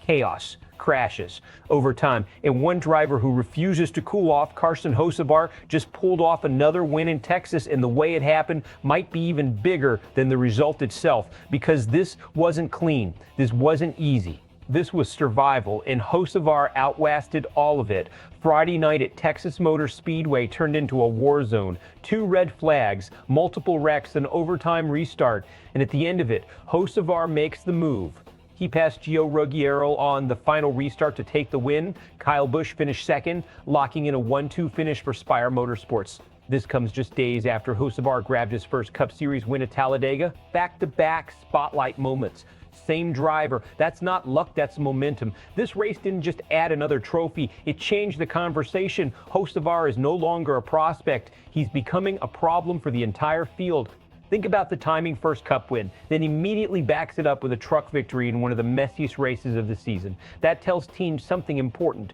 chaos, crashes over time. And one driver who refuses to cool off, Carson Hocevar, just pulled off another win in Texas, and the way it happened might be even bigger than the result itself, because this wasn't clean. This wasn't easy. This was survival, and Hocevar outlasted all of it. Friday night at Texas Motor Speedway turned into a war zone. 2 red flags, multiple wrecks, an overtime restart, and at the end of it, Hocevar makes the move. He passed Gio Ruggiero on the final restart to take the win. Kyle Busch finished second, locking in a 1-2 finish for Spire Motorsports. This comes just days after Hocevar grabbed his first Cup Series win at Talladega. Back-to-back spotlight moments. Same driver. That's not luck, that's momentum. This race didn't just add another trophy, it changed the conversation. Hocevar is no longer a prospect. He's becoming a problem for the entire field. Think about the timing first Cup win, then immediately backs it up with a truck victory in one of the messiest races of the season. That tells teams something important.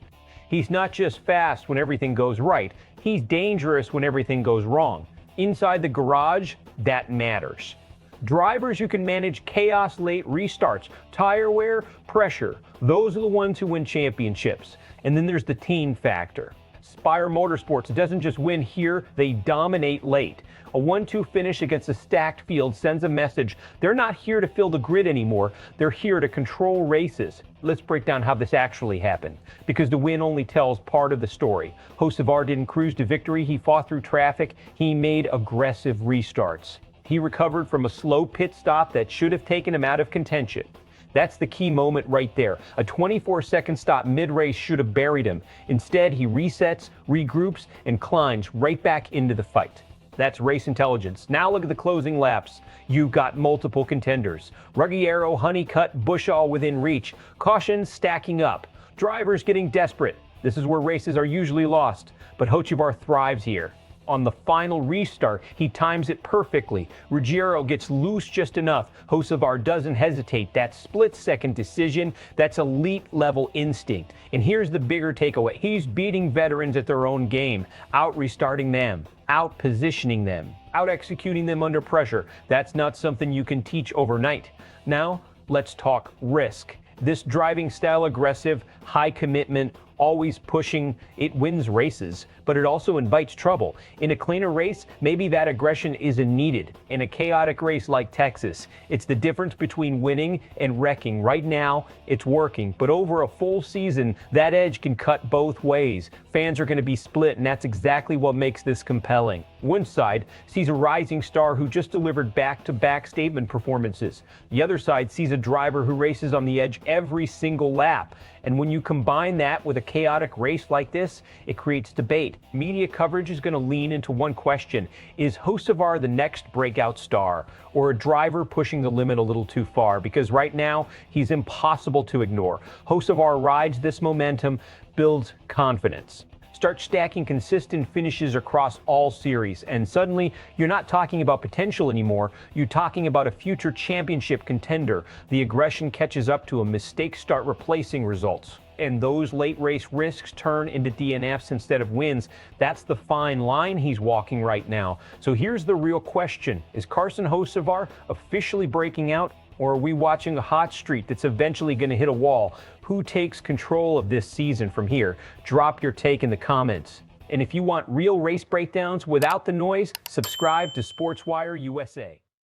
He's not just fast when everything goes right, he's dangerous when everything goes wrong. Inside the garage, that matters. Drivers who can manage chaos late restarts, tire wear, pressure, those are the ones who win championships. And then there's the team factor. Spire Motorsports doesn't just win here, they dominate late. A 1-2 finish against a stacked field sends a message. They're not here to fill the grid anymore, they're here to control races. Let's break down how this actually happened, because the win only tells part of the story. Hocevar didn't cruise to victory, he fought through traffic, he made aggressive restarts. He recovered from a slow pit stop that should have taken him out of contention. That's the key moment right there. A 24-second stop mid-race should have buried him. Instead, he resets, regroups, and climbs right back into the fight. That's race intelligence. Now look at the closing laps. You've got multiple contenders. Ruggiero, Honeycutt, Busch all within reach. Cautions stacking up. Drivers getting desperate. This is where races are usually lost, but Hocevar thrives here. On the final restart, he times it perfectly. Ruggiero gets loose just enough. Hocevar doesn't hesitate. That split-second decision, that's elite-level instinct. And here's the bigger takeaway. He's beating veterans at their own game, out-restarting them, out-positioning them, out-executing them under pressure. That's not something you can teach overnight. Now, let's talk risk. This driving style, aggressive, high commitment, always pushing, it wins races, but it also invites trouble. In a cleaner race, maybe that aggression isn't needed. In a chaotic race like Texas, it's the difference between winning and wrecking. Right now, it's working, but over a full season, that edge can cut both ways. Fans are going to be split, and that's exactly what makes this compelling. One side sees a rising star who just delivered back-to-back statement performances. The other side sees a driver who races on the edge every single lap. And when you combine that with a chaotic race like this, it creates debate. Media coverage is going to lean into one question. Is Hocevar the next breakout star, or a driver pushing the limit a little too far? Because right now, he's impossible to ignore. Hocevar rides this momentum, builds confidence. Start stacking consistent finishes across all series, and suddenly you're not talking about potential anymore, you're talking about a future championship contender. The aggression catches up to him, mistakes start replacing results, and those late race risks turn into DNFs instead of wins. That's the fine line he's walking right now. So here's the real question. Is Carson Hocevar officially breaking out, or are we watching a hot streak that's eventually going to hit a wall? Who takes control of this season from here? Drop your take in the comments. And if you want real race breakdowns without the noise, subscribe to SportsWire USA.